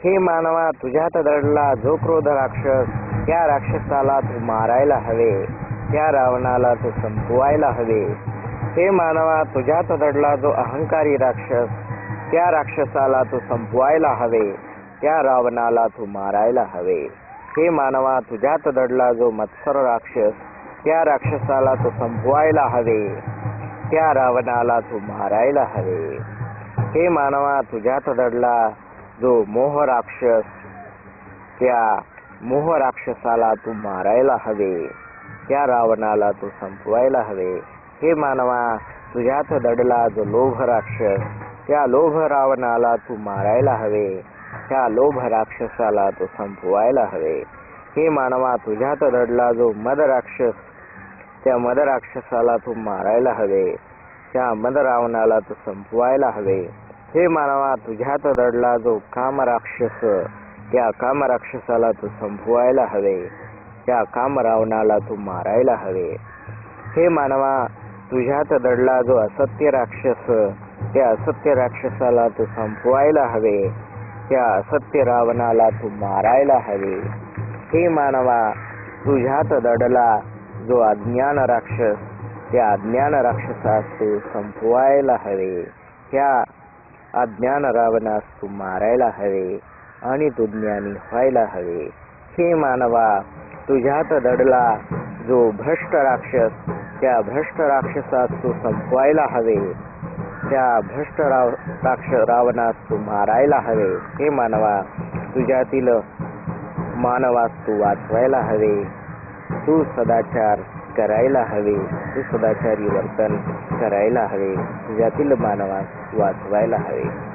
हे मानवा, तुझ्यात दडला जो क्रोध राक्षस, त्या राक्षसाला तू मारायला हवे, त्या रावणाला तू संपवायला हवे. हे मानवा, तुझ्यात दडला जो अहंकारी राक्षस, त्या राक्षसाला तू संपवायला हवे, त्या रावणाला तू मारायला हवे. हे मानवा, तुझ्यात दडला जो मत्सर राक्षस, त्या राक्षसाला तू संपवायला हवे, त्या रावणाला तू मारायला हवे. हे मानवा, तुझ्यात दडला जो मोह राक्षस, त्या मोह राक्षसाला तू मारायला हवे, त्या रावणाला तू संपवायला हवे. हे मानवा, तुझ्यात दडला जो लोभ राक्षस, त्या लोभ रावणाला तू मारायला हवे, त्या लोभ राक्षसाला तू संपवायला हवे. हे मानवा, तुझ्यात दडला जो मद राक्षस, त्या मद राक्षसाला तू मारायला हवे, त्या मद रावणाला तू संपवायला हवे. हे मानवा, तुझ्यात दडला जो काम राक्षस, त्या काम राक्षसाला तू संपवायला हवे, त्या काम रावणाला तू मारायला हवे. हे मानवा, तुझ्यात दडला जो असत्य राक्षस, त्या असत्य राक्षसाला तू संपवायला हवे, त्या असत्य रावणाला तू मारायला हवे. हे मानवा, तुझ्यात दडला जो अज्ञान राक्षस, त्या अज्ञान राक्षसास तू संपवायला हवे, त्या अज्ञान रावणास तू मारायला हवे आणि तू ज्ञानी व्हायला हवे. हे मानवा, तुझ्यात दडला जो भ्रष्ट राक्षस, त्या भ्रष्ट राक्षसास तू संपवायला हवे, त्या भ्रष्ट रावणास तू मारायला हवे. हे मानवा, तुझ्यातील मानवास तू वाचवायला हवे, तू सदाचार करायला हवे, तू सदाचारी वर्तन करायला हवे, तुझ्यातील मानवास वाचवायला हवे.